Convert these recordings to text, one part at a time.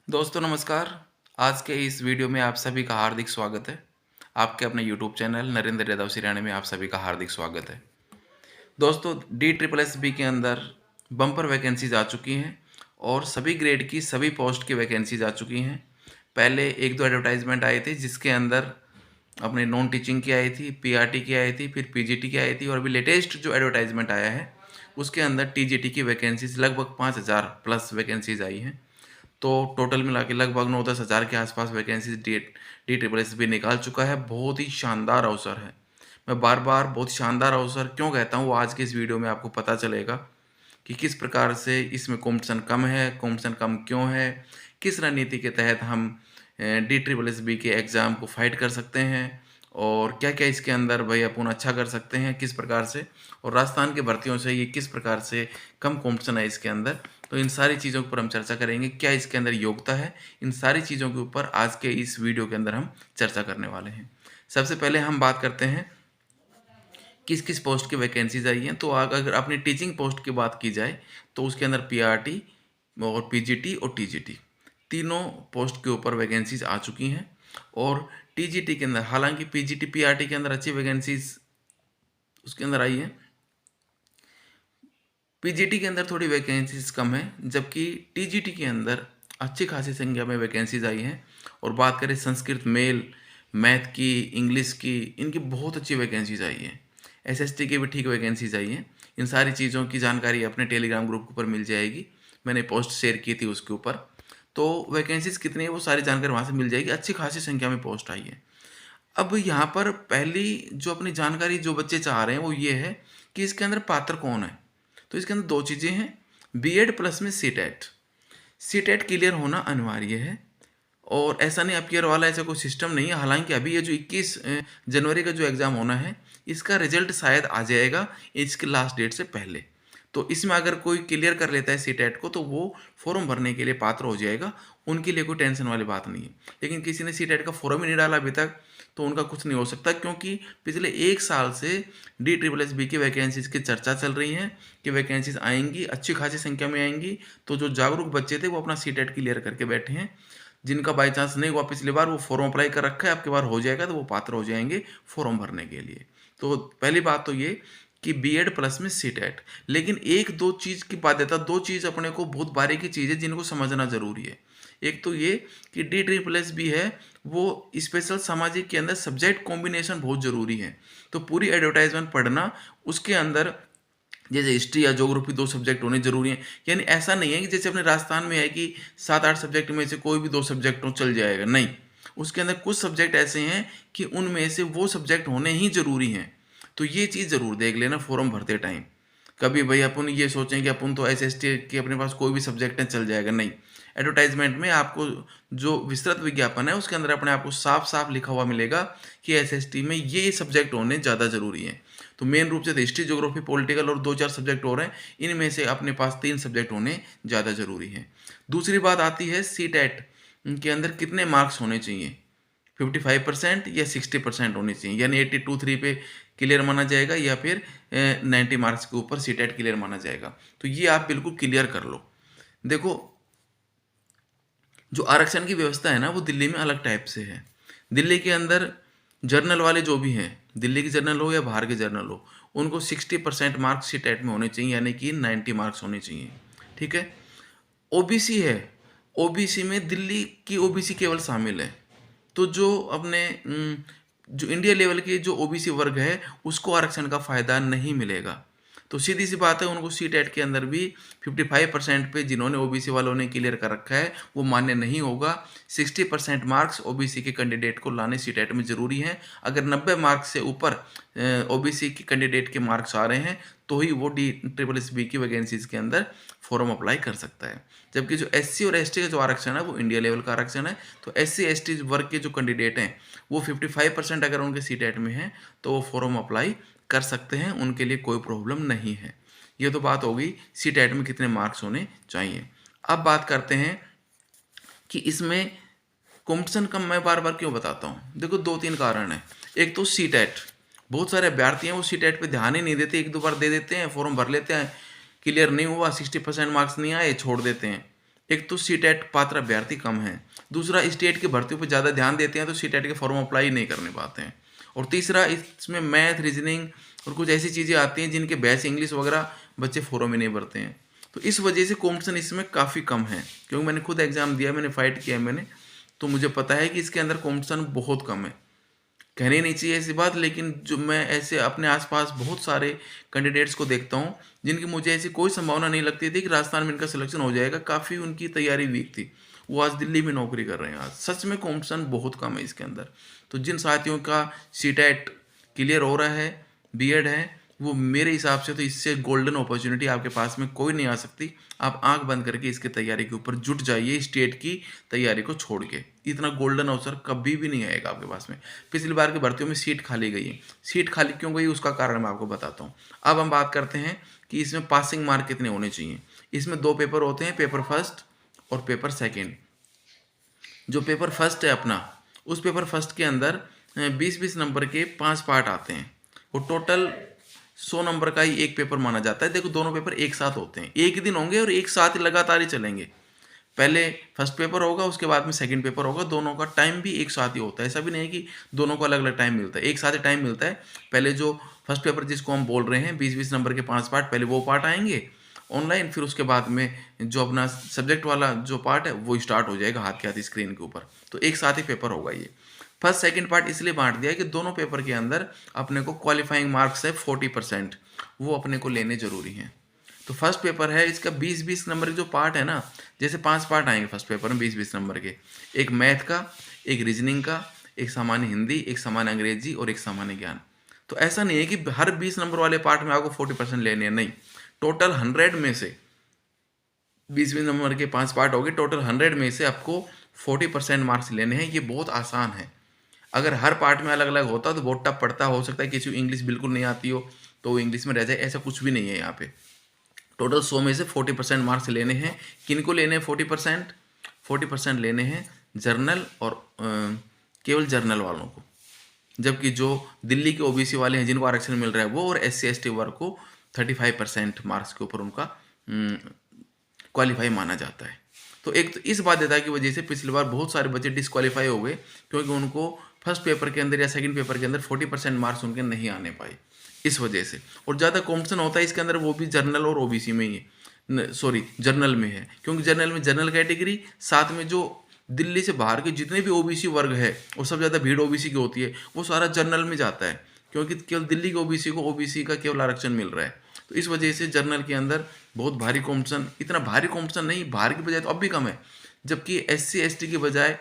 दोस्तों नमस्कार। आज के इस वीडियो में आप सभी का हार्दिक स्वागत है। आपके अपने यूट्यूब चैनल नरेंद्र यादव सिराने में आप सभी का हार्दिक स्वागत है। दोस्तों डी ट्रिपल एस बी के अंदर बम्पर वैकेंसीज आ चुकी हैं और सभी ग्रेड की सभी पोस्ट की वैकेंसीज आ चुकी हैं। पहले एक दो एडवर्टाइजमेंट आए थे जिसके अंदर अपने नॉन टीचिंग की आई थी, पीआरटी की आई थी, फिर पीजीटी की आई थी और अभी लेटेस्ट जो एडवर्टाइजमेंट आया है उसके अंदर टीजीटी की वैकेंसीज लगभग 5000 प्लस वैकेंसीज आई हैं। तो टोटल मिला के लगभग 9-10 हज़ार के आसपास वैकेंसीज डी ट्रिपल एस भी निकाल चुका है। बहुत ही शानदार अवसर है। मैं बार बार बहुत शानदार अवसर क्यों कहता हूँ, वो आज के इस वीडियो में आपको पता चलेगा कि किस प्रकार से इसमें कॉम्पिटिशन कम है, कॉम्पिटिशन कम क्यों है, किस रणनीति के तहत हम डी ट्रिपल एस बी के एग्ज़ाम को फाइट कर सकते हैं और क्या क्या इसके अंदर भाई अपन अच्छा कर सकते हैं किस प्रकार से, और राजस्थान की भर्तियों से ये किस प्रकार से कम कॉम्पिटिशन है इसके अंदर। तो इन सारी चीज़ों के ऊपर हम चर्चा करेंगे, क्या इसके अंदर योग्यता है, इन सारी चीज़ों के ऊपर आज के इस वीडियो के अंदर हम चर्चा करने वाले हैं। सबसे पहले हम बात करते हैं किस किस पोस्ट की वैकेंसीज आई हैं। तो अगर अपनी टीचिंग पोस्ट की बात की जाए तो उसके अंदर पीआरटी और पीजीटी और टीजीटी तीनों पोस्ट के ऊपर वैकेंसीज आ चुकी हैं। और टीजीटी के अंदर हालांकि पीजीटी पीआरटी के अंदर अच्छी वैकेंसीज उसके अंदर आई है, पीजीटी के अंदर थोड़ी वैकेंसीज कम है, जबकि टीजीटी के अंदर अच्छी खासी संख्या में वैकेंसीज आई हैं। और बात करें संस्कृत मेल, मैथ की, इंग्लिश की, इनकी बहुत अच्छी वैकेंसीज आई हैं। एसएसटी की भी ठीक वैकेंसीज आई हैं। इन सारी चीज़ों की जानकारी अपने टेलीग्राम ग्रुप के ऊपर मिल जाएगी, मैंने पोस्ट शेयर की थी उसके ऊपर। तो वैकेंसीज कितनी है वो सारी जानकारी वहाँ से मिल जाएगी। अच्छी खासी संख्या में पोस्ट आई है। अब यहाँ पर पहली जो अपनी जानकारी जो बच्चे चाह रहे हैं वो ये है कि इसके अंदर पात्र कौन है। तो इसके अंदर दो चीज़ें हैं, बीएड प्लस में सीटेट। सीटेट क्लियर होना अनिवार्य है और ऐसा नहीं अपीयर वाला ऐसा कोई सिस्टम नहीं है। हालांकि अभी ये जो 21 जनवरी का जो एग्ज़ाम होना है इसका रिजल्ट शायद आ जाएगा इसके लास्ट डेट से पहले। तो इसमें अगर कोई क्लियर कर लेता है सीटेट को तो वो फॉर्म भरने के लिए पात्र हो जाएगा, उनके लिए कोई टेंशन वाली बात नहीं है। लेकिन किसी ने सीटेट का फॉर्म ही नहीं डाला अभी तक तो उनका कुछ नहीं हो सकता, क्योंकि पिछले एक साल से डी ट्रिपल एस बी की वैकेंसीज की चर्चा चल रही है कि वैकेंसीज आएंगी, अच्छी खासी संख्या में आएंगी। तो जो जागरूक बच्चे थे वो अपना सीटेट क्लियर करके बैठे हैं। जिनका बाई चांस नहीं हुआ पिछली बार वो फॉर्म अप्लाई कर रखा है, अब की बार हो जाएगा तो वो पात्र हो जाएंगे फॉर्म भरने के लिए। तो पहली बात तो ये कि बीएड प्लस में सीटेट। लेकिन एक दो चीज़ की बाध्यता, दो चीज़ अपने को बहुत बारीकी चीज़ है जिनको समझना जरूरी है। एक तो ये कि डी ट्रिपल एस बी है वो स्पेशल सामाजिक के अंदर सब्जेक्ट कॉम्बिनेशन बहुत ज़रूरी है। तो पूरी एडवर्टाइजमेंट पढ़ना, उसके अंदर जैसे हिस्ट्री या ज्योग्राफी दो सब्जेक्ट होने जरूरी हैं। यानी ऐसा नहीं है कि जैसे अपने राजस्थान में है कि 7-8 सब्जेक्ट में से कोई भी दो सब्जेक्ट हो चल जाएगा, नहीं। उसके अंदर कुछ सब्जेक्ट ऐसे हैं कि उनमें से वो सब्जेक्ट होने ही जरूरी हैं। तो ये चीज़ ज़रूर देख लेना फॉर्म भरते टाइम। कभी भाई अपन ये सोचें कि अपन तो एसएसटी के अपने पास कोई भी सब्जेक्ट है चल जाएगा, नहीं। एडवर्टाइजमेंट में आपको जो विस्तृत विज्ञापन है उसके अंदर अपने आप को साफ साफ लिखा हुआ मिलेगा कि एसएसटी में ये सब्जेक्ट होने ज़्यादा ज़रूरी है। तो मेन रूप से तो हिस्ट्री, ज्योग्राफी, पॉलिटिकल और 2-4 सब्जेक्ट हो रहे हैं, इनमें से अपने पास 3 सब्जेक्ट होने ज़्यादा ज़रूरी है। दूसरी बात आती है सीटेट के अंदर कितने मार्क्स होने चाहिए, 55% या 60% होने चाहिए, यानी 82-3 पे क्लियर माना जाएगा या फिर 90 मार्क्स के ऊपर सीटेट क्लियर माना जाएगा। तो ये आप बिल्कुल क्लियर कर लो। देखो, जो आरक्षण की व्यवस्था है ना वो दिल्ली में अलग टाइप से है। दिल्ली के अंदर जर्नल वाले जो भी हैं, दिल्ली की जर्नल हो या बाहर की जर्नल हो, उनको 60% मार्क्स सीटेट में होने चाहिए, यानी कि 90 मार्क्स होने चाहिए। ठीक है। ओबीसी है, ओबीसी में दिल्ली की ओबीसी केवल शामिल है। तो जो अपने जो इंडिया लेवल के जो ओबीसी वर्ग है उसको आरक्षण का फ़ायदा नहीं मिलेगा। तो सीधी सी बात है, उनको सीटेट के अंदर भी 55% पे जिन्होंने ओबीसी वालों ने क्लियर कर रखा है वो मान्य नहीं होगा। 60% मार्क्स ओबीसी के कैंडिडेट को लाने सीटेट में ज़रूरी हैं। अगर 90 मार्क्स से ऊपर ओबीसी के कैंडिडेट के मार्क्स आ रहे हैं तो ही वो डी ट्रिपल एस बी की वैकेंसीज के अंदर फॉर्म अप्लाई कर सकता है। जबकि जो एससी और एसटी का जो आरक्षण है वो इंडिया लेवल का आरक्षण है। तो एससी एसटी वर्ग के जो कैंडिडेट हैं वो 55% अगर उनके सीटेट में हैं तो वो फॉर्म अप्लाई कर सकते हैं, उनके लिए कोई प्रॉब्लम नहीं है। ये तो बात हो गई सीटेट में कितने मार्क्स होने चाहिए। अब बात करते हैं कि इसमें कॉम्पिटिशन कम मैं बार बार क्यों बताता हूँ। देखो, 2-3 कारण है। एक तो सीटेट, बहुत सारे अभ्यर्थी हैं वो सीटेट पे ध्यान ही नहीं देते, 1-2 बार दे देते हैं, फॉर्म भर लेते हैं, क्लियर नहीं हुआ, 60% मार्क्स नहीं आए, छोड़ देते हैं। एक तो सीटेट पात्र अभ्यर्थी कम है, दूसरा स्टेट की भर्तियों पर ज़्यादा ध्यान देते हैं तो सीटेट के फॉर्म अप्लाई नहीं करने पाते हैं, और तीसरा इसमें मैथ, रीजनिंग और कुछ ऐसी चीज़ें आती हैं जिनके बेस इंग्लिश वगैरह बच्चे फॉर्म में नहीं भरते हैं। तो इस वजह से कॉम्पिटिशन इसमें काफ़ी कम है, क्योंकि मैंने खुद एग्ज़ाम दिया, मैंने फाइट किया है मैंने, तो मुझे पता है कि इसके अंदर कॉम्पिटिशन बहुत कम है। कहनी नहीं चाहिए ऐसी बात, लेकिन जो मैं ऐसे अपने आसपास बहुत सारे कैंडिडेट्स को देखता हूँ जिनकी मुझे ऐसी कोई संभावना नहीं लगती थी कि राजस्थान में इनका सिलेक्शन हो जाएगा, काफ़ी उनकी तैयारी वीक थी, वो आज दिल्ली में नौकरी कर रहे हैं। आज सच में कॉम्पिटिशन बहुत कम है इसके अंदर। तो जिन साथियों का सीटेट क्लियर हो रहा है, बीएड है, वो मेरे हिसाब से तो इससे गोल्डन अपॉर्चुनिटी आपके पास में कोई नहीं आ सकती। आप आंख बंद करके इसके तैयारी के ऊपर जुट जाइए, स्टेट की तैयारी को छोड़ के। इतना गोल्डन अवसर कभी भी नहीं आएगा आपके पास में। पिछली बार की भर्तियों में सीट खाली गई है, सीट खाली क्यों गई उसका कारण मैं आपको बताता हूँ। अब हम बात करते हैं कि इसमें पासिंग मार्क कितने होने चाहिए। इसमें 2 पेपर होते हैं, पेपर फर्स्ट और पेपर सेकेंड। जो पेपर फर्स्ट है अपना, उस पेपर फर्स्ट के अंदर 20-20 नंबर के 5 पार्ट आते हैं, और टोटल 100 नंबर का ही एक पेपर माना जाता है। देखो दोनों पेपर एक साथ होते हैं, एक ही दिन होंगे और एक साथ ही लगातार ही चलेंगे। पहले फर्स्ट पेपर होगा, उसके बाद में सेकंड पेपर होगा, दोनों का टाइम भी एक साथ ही होता है। ऐसा भी नहीं है कि दोनों को अलग अलग टाइम मिलता है, एक साथ ही टाइम मिलता है। पहले जो फर्स्ट पेपर जिसको हम बोल रहे हैं 20-20 नंबर के 5 पार्ट, पहले वो पार्ट आएंगे ऑनलाइन, फिर उसके बाद में जो अपना सब्जेक्ट वाला जो पार्ट है वो स्टार्ट हो जाएगा हाथ के हाथ स्क्रीन के ऊपर। तो एक साथ ही पेपर होगा ये। फर्स्ट सेकंड पार्ट इसलिए बांट दिया है कि दोनों पेपर के अंदर अपने को क्वालिफाइंग मार्क्स है 40%, वो अपने को लेने जरूरी हैं। तो फर्स्ट पेपर है इसका 20-20 नंबर के जो पार्ट है ना, जैसे 5 पार्ट आएंगे फर्स्ट पेपर में 20-20 नंबर के, एक मैथ का, एक रीजनिंग का, एक सामान्य हिंदी, एक सामान्य अंग्रेजी और एक सामान्य ज्ञान। तो ऐसा नहीं है कि हर 20 नंबर वाले पार्ट में आपको 40% लेने हैं, नहीं। टोटल 100 में से 20-20 नंबर के 5 पार्ट हो गए, टोटल 100 में से आपको 40% मार्क्स लेने हैं। ये बहुत आसान है। अगर हर पार्ट में अलग अलग होता तो बहुत टफ पड़ता, हो सकता है किसी को इंग्लिश बिल्कुल नहीं आती हो तो वो इंग्लिश में रह जाए, ऐसा कुछ भी नहीं है यहाँ पे। टोटल 100 में से 40% मार्क्स लेने हैं। किन को लेने हैं 40%? 40% लेने हैं जर्नल और केवल जर्नल वालों को, जबकि जो दिल्ली के ओबीसी वाले हैं जिनको आरक्षण मिल रहा है वो, और SC ST वर्ग को 35% मार्क्स के ऊपर उनका क्वालिफाई माना जाता है। तो एक तो इस बाध्यता की वजह से पिछली बार बहुत सारे बच्चे डिस्क्वालीफाई हो गए, क्योंकि उनको फर्स्ट पेपर के अंदर या सेकंड पेपर के अंदर 40% मार्क्स उनके नहीं आने पाए इस वजह से। और ज़्यादा कॉम्पिटिशन होता है इसके अंदर, वो भी जर्नल और ओबीसी में ही है, सॉरी जनरल में है, क्योंकि जनरल में जनरल कैटेगरी, साथ में जो दिल्ली से बाहर के जितने भी ओबीसी वर्ग है और सबसे ज़्यादा भीड़ ओबीसी की होती है, वो सारा जनरल में जाता है, क्योंकि केवल दिल्ली के ओबीसी को ओबीसी का केवल आरक्षण मिल रहा है। तो इस वजह से जर्नल के अंदर बहुत भारी कॉम्पिटिशन, इतना भारी कॉम्पिटिशन नहीं, बाहर की बजाय तो अब भी कम है, जबकि SC ST की बजाय,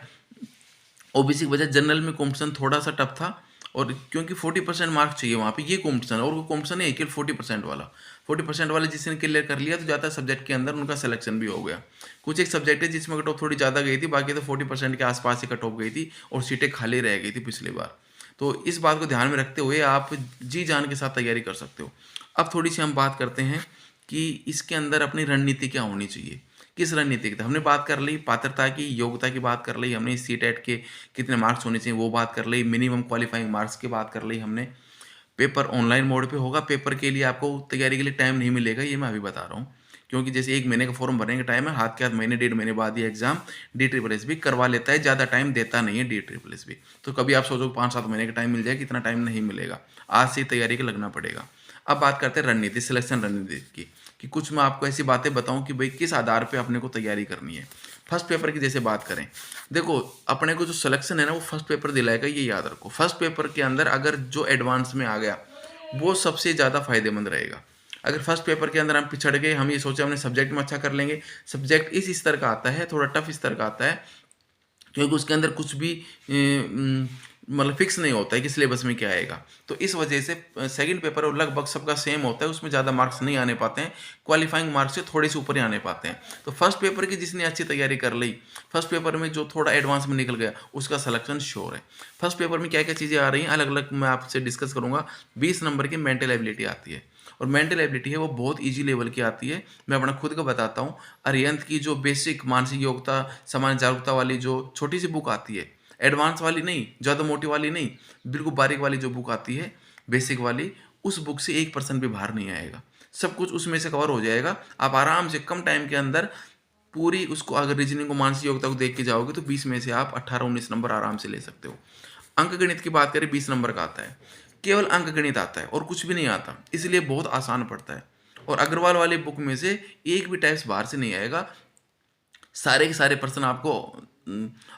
ओबीसी की बजाय जनरल में कॉम्पिटिशन थोड़ा सा टफ था। और क्योंकि 40% मार्क्स चाहिए वहाँ पे, ये कॉम्पिटिशन, और वो कॉम्पिटिशन है केवल 40% वाला। 40% वाले जिसने क्लियर कर लिया तो ज़्यादा सब्जेक्ट के अंदर उनका सिलेक्शन भी हो गया। कुछ एक सब्जेक्ट है जिसमें कट ऑफ थोड़ी ज़्यादा गई थी, बाकी तो 40% के आसपास ही कट ऑफ गई थी और सीटें खाली रह गई थी पिछली बार। तो इस बात को ध्यान में रखते हुए आप जी जान के साथ तैयारी कर सकते हो। अब थोड़ी सी हम बात करते हैं कि इसके अंदर अपनी रणनीति क्या होनी चाहिए। किस रणनीति की? हमने बात कर ली पात्रता की, योग्यता की बात कर ली हमने, सीटेट के कितने मार्क्स होने चाहिए वो बात कर ली, मिनिमम क्वालिफाइंग मार्क्स की बात कर ली हमने। पेपर ऑनलाइन मोड पे होगा, पेपर के लिए आपको तैयारी के लिए टाइम नहीं मिलेगा, ये मैं अभी बता रहा हूँ, क्योंकि जैसे 1 महीने का फॉर्म भरने का टाइम है, हाथ के हाथ महीने 1.5 महीने बाद ये एग्जाम DSSS भी करवा लेता है, ज़्यादा टाइम देता नहीं है DSSS भी। तो कभी आप सोचो 5-7 महीने का टाइम मिल जाएगा, इतना टाइम नहीं मिलेगा, आज से तैयारी के लगना पड़ेगा। अब बात करते हैं रणनीति, सिलेक्शन रणनीति की, कि कुछ मैं आपको ऐसी बातें बताऊं कि भाई किस आधार पे अपने को तैयारी करनी है। फर्स्ट पेपर की जैसे बात करें, देखो अपने को जो सिलेक्शन है ना वो फर्स्ट पेपर दिलाएगा, ये याद रखो। फर्स्ट पेपर के अंदर अगर जो एडवांस में आ गया वो सबसे ज़्यादा फायदेमंद रहेगा। अगर फर्स्ट पेपर के अंदर हम पिछड़ गए, हम ये सोचे हमने सब्जेक्ट में अच्छा कर लेंगे, सब्जेक्ट इस स्तर का आता है, थोड़ा टफ स्तर का आता है, क्योंकि उसके अंदर कुछ भी मतलब फिक्स नहीं होता है कि सिलेबस में क्या आएगा। तो इस वजह से सेकंड पेपर और लगभग सबका सेम होता है, उसमें ज़्यादा मार्क्स नहीं आने पाते हैं, क्वालिफाइंग मार्क्स से थोड़े से ऊपर ही आने पाते हैं। तो फर्स्ट पेपर की जिसने अच्छी तैयारी कर ली, फर्स्ट पेपर में जो थोड़ा एडवांस में निकल गया उसका सिलेक्शन श्योर है। फर्स्ट पेपर में क्या क्या चीज़ें आ रही हैं अलग अलग मैं आपसे डिस्कस करूँगा। 20 नंबर की मेंटल एबिलिटी आती है, और मेंटल एबिलिटी है वो बहुत ईजी लेवल की आती है। मैं अपना खुद का बताता हूँ, अरिहंत की जो बेसिक मानसिक योग्यता सामान्य जागरूकता वाली जो छोटी सी बुक आती है, एडवांस वाली नहीं, ज़्यादा मोटी वाली नहीं, बिल्कुल बारीक वाली जो बुक आती है बेसिक वाली, उस बुक से 1% भी बाहर नहीं आएगा, सब कुछ उसमें से कवर हो जाएगा। आप आराम से कम टाइम के अंदर पूरी उसको अगर रीजनिंग को मानसिक योग्यता को देख के जाओगे तो 20 में से आप 18-19 नंबर आराम से ले सकते हो। अंक गणित की बात करें 20 नंबर का आता है, केवल अंक गणित आता है और कुछ भी नहीं आता, इसलिए बहुत आसान पड़ता है। और अग्रवाल वाली बुक में से एक भी टाइप्स बाहर से नहीं आएगा, सारे के सारे प्रश्न आपको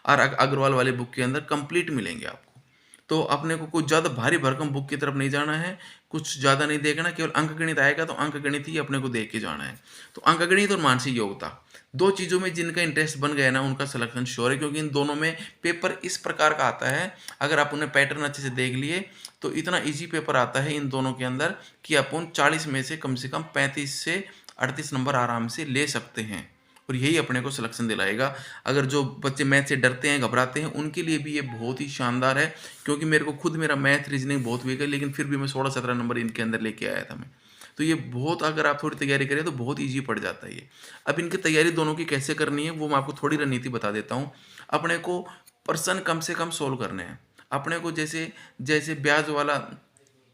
और अग्रवाल वाले बुक के अंदर कंप्लीट मिलेंगे आपको। तो अपने को कुछ ज़्यादा भारी भरकम बुक की तरफ नहीं जाना है, कुछ ज़्यादा नहीं देखना, केवल अंक गणित आएगा तो अंक गणित ही अपने को देख के जाना है। तो अंक गणित और मानसिक योग्यता दो चीज़ों में जिनका इंटरेस्ट बन गया ना उनका सिलेक्शन श्योर है, क्योंकि इन दोनों में पेपर इस प्रकार का आता है, अगर आप उन्हें पैटर्न अच्छे से देख लिए तो इतना ईजी पेपर आता है इन दोनों के अंदर कि अपन 40 में से कम 35 से 38 नंबर आराम से ले सकते हैं। और यही अपने को सिलेक्शन दिलाएगा। अगर जो बच्चे मैथ से डरते हैं, घबराते हैं, उनके लिए भी ये बहुत ही शानदार है, क्योंकि मेरे को खुद मेरा मैथ रीजनिंग बहुत वीक है, लेकिन फिर भी मैं 16-17 नंबर इनके अंदर लेके आया था मैं। तो ये बहुत, अगर आप थोड़ी तैयारी करें तो बहुत ईजी पड़ जाता है ये। अब इनकी तैयारी दोनों की कैसे करनी है वो मैं आपको थोड़ी रणनीति बता देता हूँ। अपने को प्रश्न कम से कम सोल्व करने हैं। अपने को जैसे जैसे ब्याज वाला,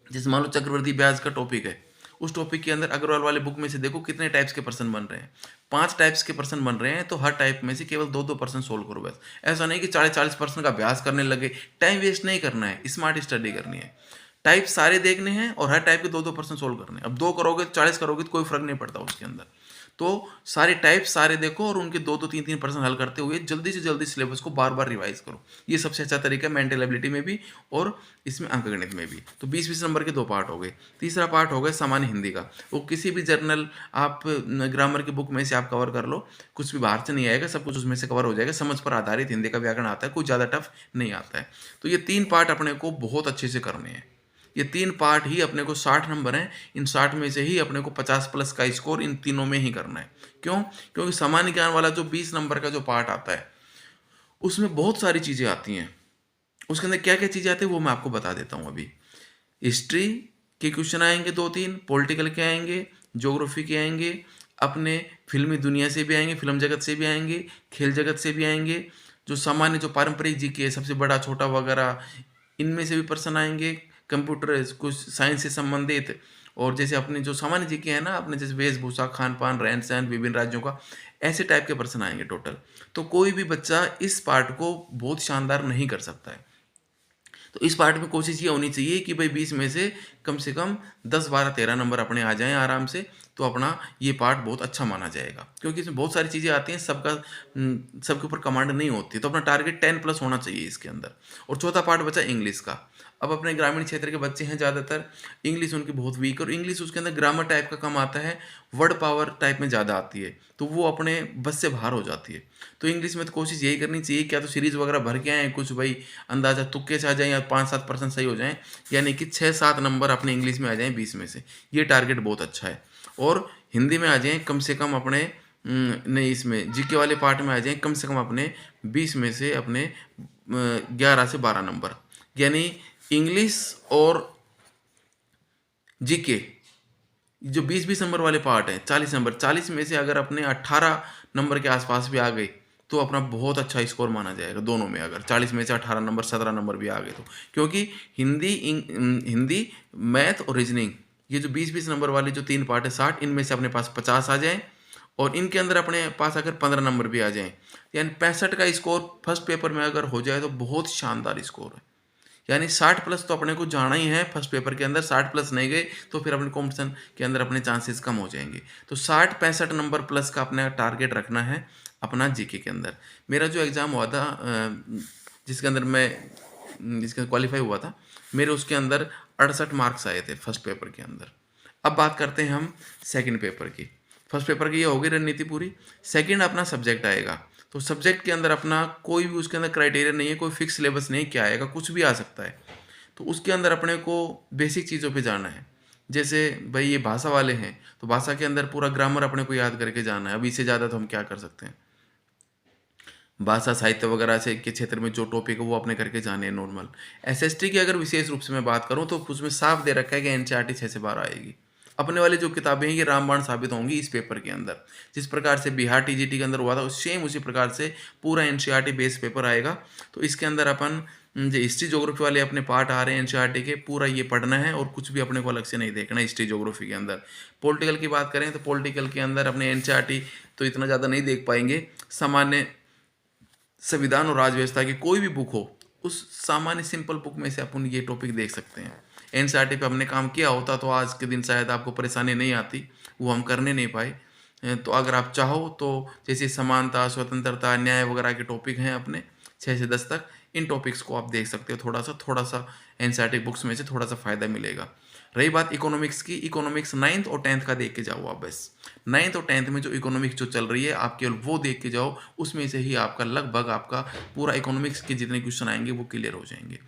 जैसे मान लो चक्रवृद्धि ब्याज का टॉपिक है, उस टॉपिक के अंदर अग्रवाल वाले बुक में से देखो कितने टाइप्स के प्रश्न बन रहे हैं। 5 टाइप्स के प्रश्न बन रहे हैं, तो हर टाइप में से केवल 2-2 प्रश्न सोल्व करो बस। ऐसा नहीं कि 40-40 प्रश्न का अभ्यास करने लगे, टाइम वेस्ट नहीं करना है, स्मार्ट स्टडी करनी है। टाइप सारे देखने हैं और हर टाइप के 2-2 प्रश्न सोल्व करने हैं। अब 2 करोगे 40 करोगे तो कोई फर्क नहीं पड़ता उसके अंदर। तो सारे टाइप सारे देखो और उनके 2-2 3-3 प्रश्न हल करते हुए जल्दी से जल्दी सिलेबस को बार बार रिवाइज करो। ये सबसे अच्छा तरीका है मेंटल एबिलिटी में भी और इसमें अंकगणित में भी। तो 20-20 नंबर के 2 पार्ट हो गए। तीसरा पार्ट हो गया सामान्य हिंदी का। वो किसी भी जर्नल आप ग्रामर की बुक में से आप कवर कर लो, कुछ भी बाहर से नहीं आएगा, सब कुछ उसमें से कवर हो जाएगा। समझ पर आधारित हिंदी का व्याकरण आता है, कुछ ज़्यादा टफ नहीं आता है। तो ये 3 पार्ट अपने को बहुत अच्छे से करने हैं। ये 3 पार्ट ही अपने को 60 नंबर हैं। इन 60 में से ही अपने को 50 प्लस का स्कोर इन तीनों में ही करना है। क्यों? क्योंकि सामान्य ज्ञान वाला जो 20 नंबर का जो पार्ट आता है उसमें बहुत सारी चीज़ें आती हैं। उसके अंदर क्या क्या चीज़ें आती हैं वो मैं आपको बता देता हूँ अभी। हिस्ट्री के क्वेश्चन आएंगे 2-3, पॉलिटिकल के आएंगे, ज्योग्राफी के आएंगे, अपने फिल्मी दुनिया से भी आएंगे, फिल्म जगत से भी आएंगे, खेल जगत से भी आएंगे, जो सामान्य जो पारंपरिक जीके है सबसे बड़ा छोटा वगैरह, इनमें से भी प्रश्न आएंगे, कंप्यूटर कुछ साइंस से संबंधित, और जैसे अपने जो सामान्य जीके है ना, अपने जैसे वेशभूषा, खान पान, रहन सहन, विभिन्न राज्यों का, ऐसे टाइप के प्रश्न आएंगे टोटल। तो कोई भी बच्चा इस पार्ट को बहुत शानदार नहीं कर सकता है। तो इस पार्ट में कोशिश ये होनी चाहिए कि भाई 20 में से कम 10, 12, 13 नंबर अपने आ जाएं आराम से, तो अपना ये पार्ट बहुत अच्छा माना जाएगा। क्योंकि इसमें बहुत सारी चीज़ें आती हैं, सबके ऊपर कमांड नहीं होती, तो अपना टारगेट 10 प्लस होना चाहिए इसके अंदर। और चौथा पार्ट बचा इंग्लिश का। अब अपने ग्रामीण क्षेत्र के बच्चे हैं ज़्यादातर, इंग्लिश उनकी बहुत वीक, और इंग्लिश उसके अंदर ग्रामर टाइप का कम आता है, वर्ड पावर टाइप में ज़्यादा आती है, तो वो अपने बस से बाहर हो जाती है। तो इंग्लिश में तो कोशिश यही करनी चाहिए, क्या तो सीरीज़ वगैरह भर के आएँ, कुछ भाई अंदाज़ा तुक्के से आ जाएँ या 5-7% सही हो जाएँ, यानी कि 6-7 नंबर अपने इंग्लिश में आ जाएँ 20 में से। ये टारगेट बहुत अच्छा है। और हिंदी में आ जाएँ कम से कम अपने नहीं, इसमें जीके वाले पार्ट में आ जाएँ कम से कम अपने 20 में से अपने 11 से 12 नंबर, यानी इंग्लिश और जीके जो 20-20 नंबर वाले पार्ट हैं, 40 नंबर, 40 में से अगर अपने 18 नंबर के आसपास भी आ गए तो अपना बहुत अच्छा स्कोर माना जाएगा दोनों में। अगर 40 में से 18 नंबर, 17 नंबर भी आ गए तो, क्योंकि हिंदी, मैथ और रीजनिंग, ये जो 20-20 नंबर वाले जो 3 पार्ट है 60, इनमें से अपने पास 50 आ जाएँ, और इनके अंदर अपने पास अगर 15 नंबर भी आ जाएँ, यानी 65 का स्कोर फर्स्ट पेपर में अगर हो जाए तो बहुत शानदार स्कोर है। यानी 60 प्लस तो अपने को जाना ही है फर्स्ट पेपर के अंदर। 60 प्लस नहीं गए तो फिर अपने कॉम्पिटिशन के अंदर अपने चांसेस कम हो जाएंगे। तो 60-65 नंबर प्लस का अपना टारगेट रखना है अपना जीके के अंदर। मेरा जो एग्ज़ाम हुआ था जिसके अंदर मैं जिसका क्वालिफाई हुआ था, मेरे उसके अंदर 68 मार्क्स आए थे फर्स्ट पेपर के अंदर। अब बात करते हैं हम सेकंड पेपर की। फर्स्ट पेपर की ये हो गई रणनीति पूरी। सेकंड अपना सब्जेक्ट आएगा, तो सब्जेक्ट के अंदर अपना कोई भी उसके अंदर क्राइटेरिया नहीं है, कोई फिक्स सिलेबस नहीं, क्या आएगा कुछ भी आ सकता है। तो उसके अंदर अपने को बेसिक चीज़ों पे जाना है। जैसे भाई ये भाषा वाले हैं तो भाषा के अंदर पूरा ग्रामर अपने को याद करके जाना है। अब इससे ज़्यादा तो हम क्या कर सकते हैं। भाषा साहित्य वगैरह से के क्षेत्र में जो टॉपिक है वो अपने करके जाने हैं नॉर्मल। एसएसटी की अगर विशेष रूप से मैं बात करूँ तो उसमें साफ दे रखा है कि एनसीईआरटी 6 से 12 आएगी। अपने वाली जो किताबें हैं ये रामबाण साबित होंगी इस पेपर के अंदर। जिस प्रकार से बिहार टीजीटी के अंदर हुआ था सेम उसी प्रकार से पूरा एनसीईआरटी बेस पेपर आएगा। तो इसके अंदर अपन जो हिस्ट्री ज्योग्राफी वाले अपने पार्ट आ रहे हैं एनसीईआरटी के, पूरा ये पढ़ना है और कुछ भी अपने को अलग से नहीं देखना हिस्ट्री ज्योग्राफी के अंदर। पॉलिटिकल की बात करें तो पॉलिटिकल के अंदर अपने एनसीईआरटी तो इतना ज़्यादा नहीं देख पाएंगे। सामान्य संविधान और राज्य व्यवस्था की कोई भी बुक हो, उस सामान्य सिंपल बुक में से अपन ये टॉपिक देख सकते हैं। एनसीईआरटी पे हमने काम किया होता तो आज के दिन शायद आपको परेशानी नहीं आती, वो हम करने नहीं पाए। तो अगर आप चाहो तो जैसे समानता, स्वतंत्रता, न्याय वगैरह के टॉपिक हैं अपने 6 से 10 तक, इन टॉपिक्स को आप देख सकते हो। थोड़ा सा एनसीईआरटी बुक्स में से थोड़ा सा फ़ायदा मिलेगा। रही बात इकोनॉमिक्स की, इकोनॉमिक्स 9th और 10th का देख के जाओ आप बस। 9th और 10th में जो इकोनॉमिक्स जो चल रही है आप केवल वो देख के जाओ, उसमें से ही आपका लगभग आपका पूरा इकोनॉमिक्स के जितने क्वेश्चन आएंगे वो क्लियर हो जाएंगे।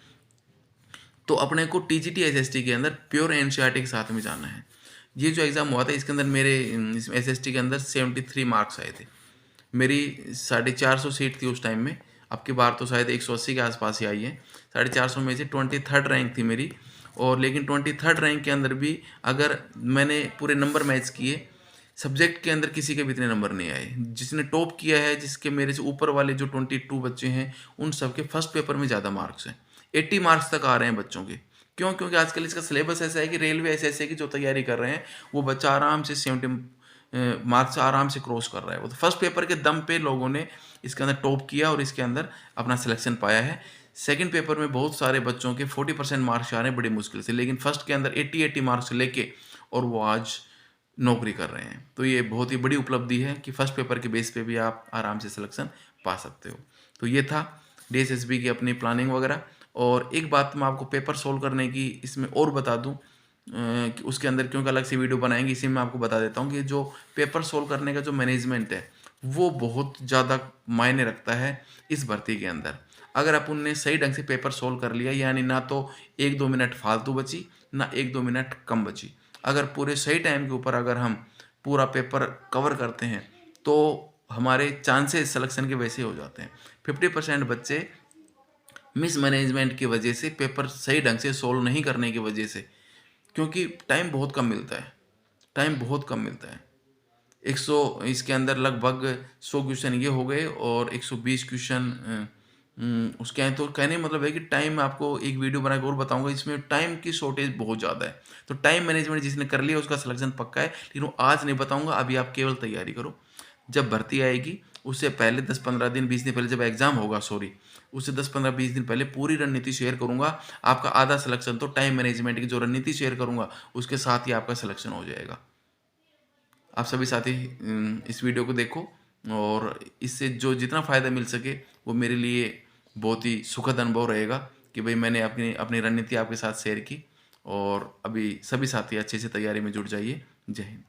तो अपने को टीजीटी एसएसटी के अंदर प्योर एनसीईआरटी के साथ में जाना है। ये जो एग्ज़ाम हुआ था इसके अंदर मेरे एसएसटी के अंदर 73 मार्क्स आए थे। मेरी 450 सीट थी उस टाइम में, अब की बार तो शायद 180 के आसपास ही आई है। 450 में से 23rd रैंक थी मेरी। और लेकिन 23rd रैंक के अंदर भी अगर मैंने पूरे नंबर मैच किए, सब्जेक्ट के अंदर किसी के भी इतने नंबर नहीं आए। जिसने टॉप किया है, जिसके मेरे से ऊपर वाले जो 22 बच्चे हैं, उन सबके फर्स्ट पेपर में ज़्यादा मार्क्स हैं। 80 मार्क्स तक आ रहे हैं बच्चों के। क्यों? क्योंकि आजकल इसका सिलेबस ऐसा है कि रेलवे एसएससी की जो तैयारी कर रहे हैं, वो बच्चा आराम से 70 मार्क्स आराम से क्रॉस कर रहा है। वो तो फर्स्ट पेपर के दम पे लोगों ने इसके अंदर टॉप किया और इसके अंदर अपना सिलेक्शन पाया है। सेकंड पेपर में बहुत सारे बच्चों के 40% मार्क्स आ रहे हैं बड़ी मुश्किल से, लेकिन फर्स्ट के अंदर 80 मार्क्स लेके और वो आज नौकरी कर रहे हैं। तो ये बहुत ही बड़ी उपलब्धि है कि फर्स्ट पेपर के बेस पे भी आप आराम से सिलेक्शन पा सकते हो। तो ये था डीएसएसबी की अपनी प्लानिंग वगैरह। और एक बात मैं आपको पेपर सोल्व करने की इसमें और बता दूं कि उसके अंदर क्योंकि अलग से वीडियो बनाएंगे, इसी में आपको बता देता हूँ कि जो पेपर सोल्व करने का जो मैनेजमेंट है वो बहुत ज़्यादा मायने रखता है इस भर्ती के अंदर। अगर अपन ने सही ढंग से पेपर सोल्व कर लिया, यानी ना तो 1-2 मिनट फालतू बची, ना 1-2 मिनट कम बची, अगर पूरे सही टाइम के ऊपर अगर हम पूरा पेपर कवर करते हैं तो हमारे चांसेस सिलेक्शन के वैसे हो जाते हैं। 50% बच्चे मिसमैनेजमेंट की वजह से, पेपर सही ढंग से सोल्व नहीं करने की वजह से, क्योंकि टाइम बहुत कम मिलता है, टाइम बहुत कम मिलता है। 100 इसके अंदर लगभग 100 क्वेश्चन ये हो गए और 120 क्वेश्चन उसके हैं। तो कहने का मतलब है कि टाइम, आपको एक वीडियो बना के और बताऊंगा, इसमें टाइम की शॉर्टेज बहुत ज़्यादा है। तो टाइम मैनेजमेंट जिसने कर लिया उसका सिलेक्शन पक्का है, लेकिन वो आज नहीं बताऊंगा। अभी आप केवल तैयारी करो। जब भर्ती आएगी उससे पहले 10-15 दिन, 20 दिन पहले, जब एग्ज़ाम होगा, सॉरी, उससे 10-15-20 दिन पहले पूरी रणनीति शेयर करूंगा। आपका आधा सिलेक्शन तो टाइम मैनेजमेंट की जो रणनीति शेयर करूंगा उसके साथ ही आपका सिलेक्शन हो जाएगा। आप सभी साथी इस वीडियो को देखो और इससे जो जितना फ़ायदा मिल सके वो मेरे लिए बहुत ही सुखद अनुभव रहेगा कि भाई मैंने अपनी अपनी रणनीति आपके साथ शेयर की। और अभी सभी साथी अच्छे से तैयारी में जुट जाइए। जय हिंद।